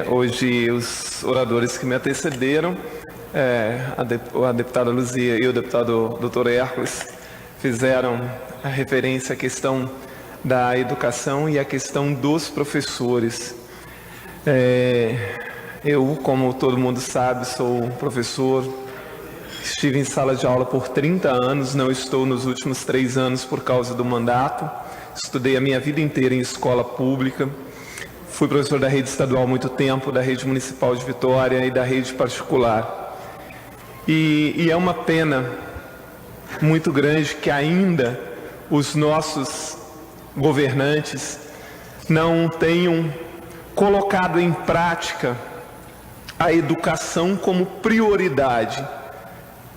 Hoje os oradores que me antecederam, a deputada Luzia e o deputado Dr. Hércules, fizeram a referência à questão da educação e à questão dos professores. Eu, como todo mundo sabe, sou professor, estive em sala de aula por 30 anos, não estou nos últimos 3 anos por causa do mandato, estudei a minha vida inteira em escola pública, fui professor da rede estadual há muito tempo, da rede municipal de Vitória e da rede particular. E é uma pena muito grande que ainda os nossos governantes não tenham colocado em prática a educação como prioridade.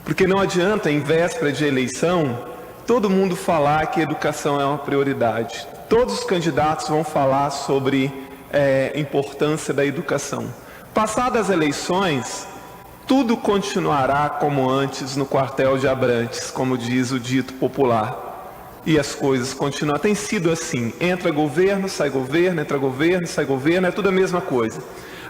Porque não adianta, em véspera de eleição, todo mundo falar que educação é uma prioridade. Todos os candidatos vão falar sobre a importância da educação. Passadas as eleições, tudo continuará como antes no quartel de Abrantes, como diz o dito popular. E as coisas continuam. Tem sido assim. Entra governo, sai governo, entra governo, sai governo, é tudo a mesma coisa.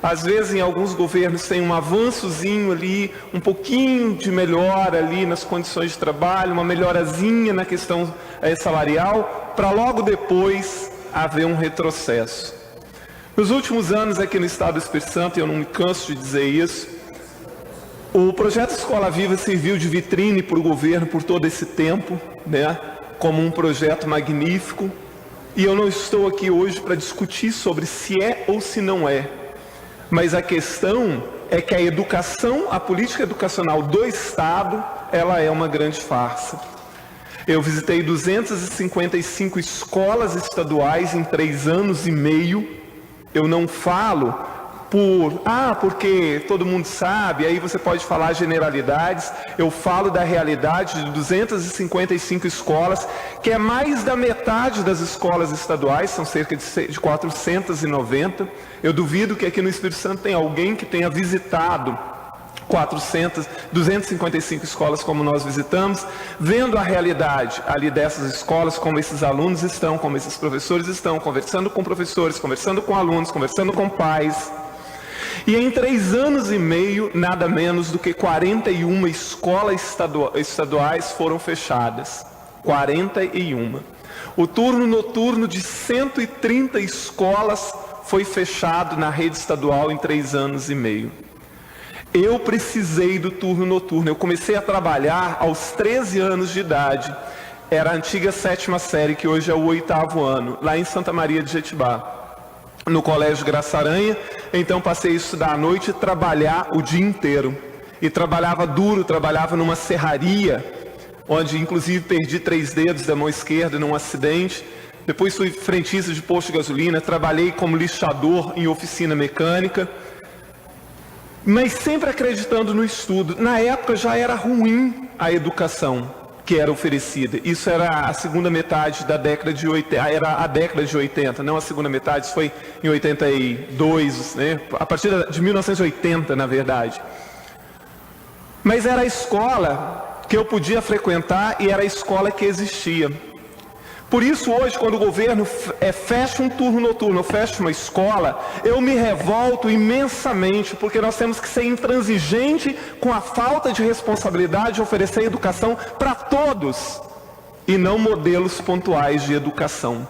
Às vezes, em alguns governos, tem um avançozinho ali, um pouquinho de melhora ali nas condições de trabalho, uma melhorazinha na questão salarial, para logo depois haver um retrocesso. Nos últimos anos aqui no Estado do Espírito Santo, e eu não me canso de dizer isso, o projeto Escola Viva serviu de vitrine para o governo por todo esse tempo, né? Como um projeto magnífico, e eu não estou aqui hoje para discutir sobre se é ou se não é, mas a questão é que a educação, a política educacional do Estado, ela é uma grande farsa. Eu visitei 255 escolas estaduais em 3 anos e meio, eu não falo porque todo mundo sabe, aí você pode falar generalidades. Eu falo da realidade de 255 escolas, que é mais da metade das escolas estaduais, são cerca de 490. Eu duvido que aqui no Espírito Santo tenha alguém que tenha visitado 255 escolas como nós visitamos, vendo a realidade ali dessas escolas, como esses alunos estão, como esses professores estão, conversando com professores, conversando com alunos, conversando com pais. E em 3 anos e meio, nada menos do que 41 escolas estaduais foram fechadas. 41. O turno noturno de 130 escolas foi fechado na rede estadual em 3 anos e meio. Eu precisei do turno noturno. Eu comecei a trabalhar aos 13 anos de idade. Era a antiga 7ª série, que hoje é o 8º ano, lá em Santa Maria de Jetibá, no Colégio Graça Aranha. Então passei a estudar à noite e trabalhar o dia inteiro. E trabalhava duro, trabalhava numa serraria, onde inclusive perdi 3 dedos da mão esquerda num acidente. Depois fui frentista de posto de gasolina, trabalhei como lixador em oficina mecânica, mas sempre acreditando no estudo. Na época já era ruim a educação que era oferecida. Isso era a segunda metade da década de 80, era a década de 80, não a segunda metade, isso foi em 82, né? A partir de 1980, na verdade. Mas era a escola que eu podia frequentar e era a escola que existia. Por isso hoje, quando o governo fecha um turno noturno, fecha uma escola, eu me revolto imensamente, porque nós temos que ser intransigente com a falta de responsabilidade de oferecer educação para todos, e não modelos pontuais de educação.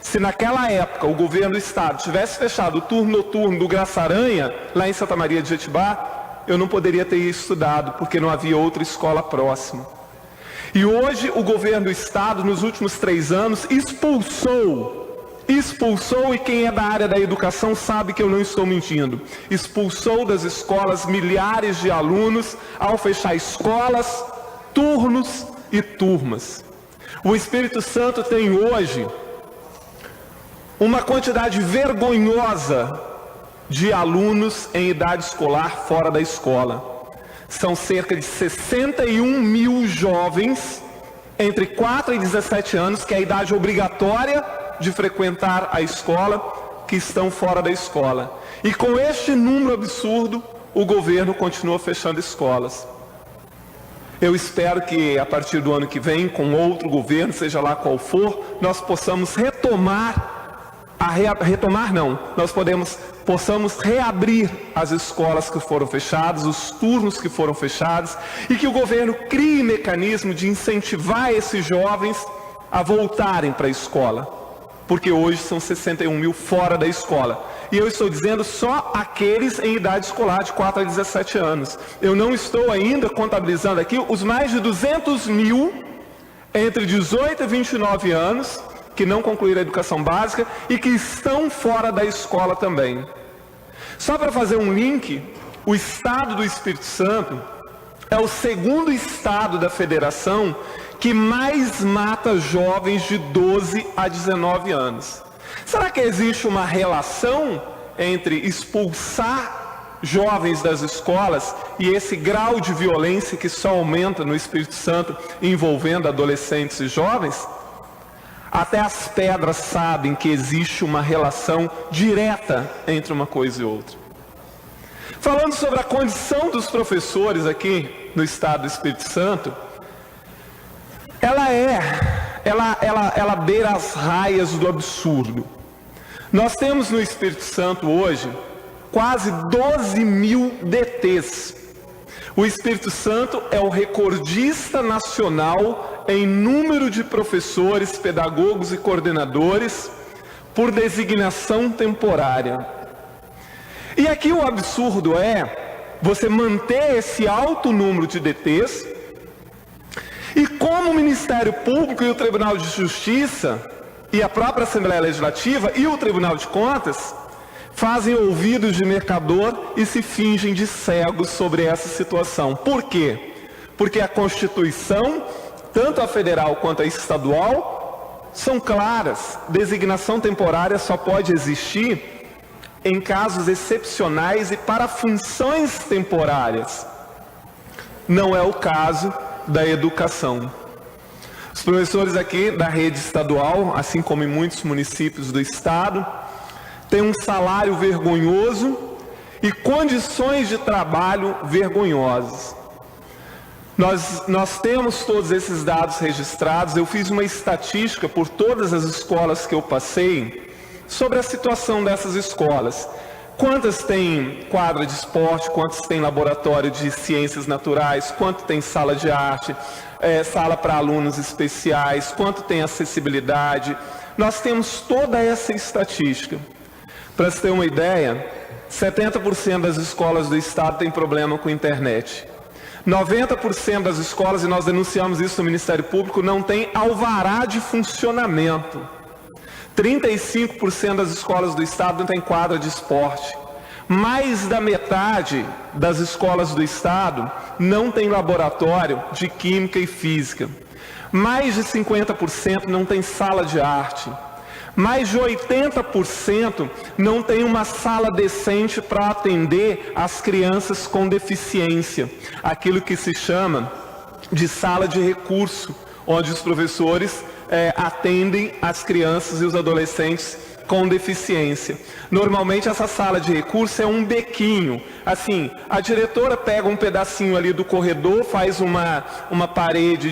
Se naquela época o governo do Estado tivesse fechado o turno noturno do Graça Aranha, lá em Santa Maria de Jetibá, eu não poderia ter estudado, porque não havia outra escola próxima. E hoje o governo do Estado, nos últimos 3 anos, expulsou, e quem é da área da educação sabe que eu não estou mentindo, expulsou das escolas milhares de alunos ao fechar escolas, turnos e turmas. O Espírito Santo tem hoje uma quantidade vergonhosa de alunos em idade escolar fora da escola. São cerca de 61 mil jovens entre 4 e 17 anos, que é a idade obrigatória de frequentar a escola, que estão fora da escola. E com este número absurdo, o governo continua fechando escolas. Eu espero que a partir do ano que vem, com outro governo, seja lá qual for, nós possamos retomar nós possamos reabrir as escolas que foram fechadas, os turnos que foram fechados, e que o governo crie mecanismo de incentivar esses jovens a voltarem para a escola, porque hoje são 61 mil fora da escola. E eu estou dizendo só aqueles em idade escolar de 4 a 17 anos. Eu não estou ainda contabilizando aqui os mais de 200 mil entre 18 e 29 anos que não concluíram a educação básica e que estão fora da escola também. Só para fazer um link, o estado do Espírito Santo é o segundo estado da federação que mais mata jovens de 12 a 19 anos. Será que existe uma relação entre expulsar jovens das escolas e esse grau de violência que só aumenta no Espírito Santo envolvendo adolescentes e jovens? Até as pedras sabem que existe uma relação direta entre uma coisa e outra. Falando sobre a condição dos professores aqui no estado do Espírito Santo, ela beira as raias do absurdo. Nós temos no Espírito Santo hoje quase 12 mil DTs. O Espírito Santo é o recordista nacional em número de professores, pedagogos e coordenadores por designação temporária. E aqui o absurdo é você manter esse alto número de DTs e como o Ministério Público e o Tribunal de Justiça e a própria Assembleia Legislativa e o Tribunal de Contas fazem ouvidos de mercador e se fingem de cegos sobre essa situação. Por quê? Porque a Constituição, tanto a federal quanto a estadual, são claras. Designação temporária só pode existir em casos excepcionais e para funções temporárias. Não é o caso da educação. Os professores aqui da rede estadual, assim como em muitos municípios do estado, têm um salário vergonhoso e condições de trabalho vergonhosas. Nós temos todos esses dados registrados. Eu fiz uma estatística por todas as escolas que eu passei sobre a situação dessas escolas. Quantas têm quadra de esporte, quantas têm laboratório de ciências naturais, quanto tem sala de arte, sala para alunos especiais, quanto tem acessibilidade. Nós temos toda essa estatística. Para você ter uma ideia, 70% das escolas do estado têm problema com a internet. 90% das escolas, e nós denunciamos isso no Ministério Público, não tem alvará de funcionamento. 35% das escolas do estado não tem quadra de esporte. Mais da metade das escolas do estado não tem laboratório de química e física. Mais de 50% não tem sala de arte. Mais de 80% não tem uma sala decente para atender as crianças com deficiência. Aquilo que se chama de sala de recurso, onde os professores atendem as crianças e os adolescentes com deficiência. Normalmente essa sala de recurso é um bequinho. Assim, a diretora pega um pedacinho ali do corredor, faz uma parede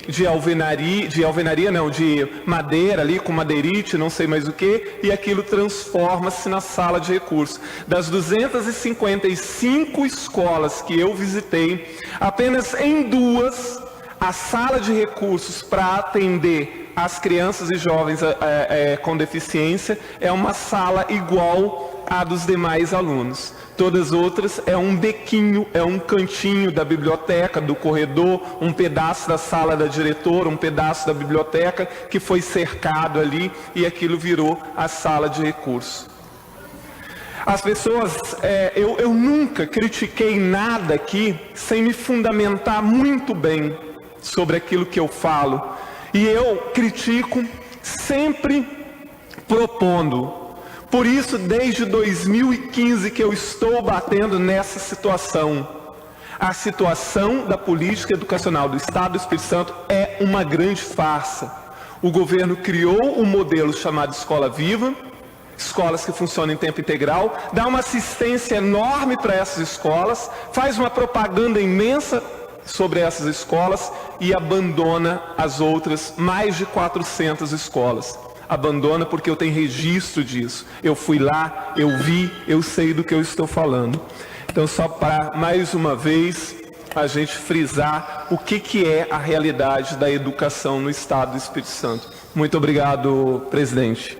de alvenaria, de madeira ali, com madeirite, não sei mais o que, e aquilo transforma-se na sala de recurso. Das 255 escolas que eu visitei, apenas em 2, a sala de recursos para atender as crianças e jovens com deficiência é uma sala igual à dos demais alunos. Todas as outras é um bequinho, é um cantinho da biblioteca, do corredor, um pedaço da sala da diretora, um pedaço da biblioteca que foi cercado ali e aquilo virou a sala de recursos. As pessoas, eu nunca critiquei nada aqui sem me fundamentar muito bem sobre aquilo que eu falo. E eu critico sempre propondo. Por isso, desde 2015 que eu estou batendo nessa situação. A situação da política educacional do Estado do Espírito Santo é uma grande farsa. O governo criou um modelo chamado Escola Viva, escolas que funcionam em tempo integral, dá uma assistência enorme para essas escolas, faz uma propaganda imensa sobre essas escolas e abandona as outras mais de 400 escolas. abandona, porque eu tenho registro disso. Eu fui lá, eu vi, eu sei do que eu estou falando. Então, só para, mais uma vez, a gente frisar o que é a realidade da educação no Estado do Espírito Santo. Muito obrigado, presidente.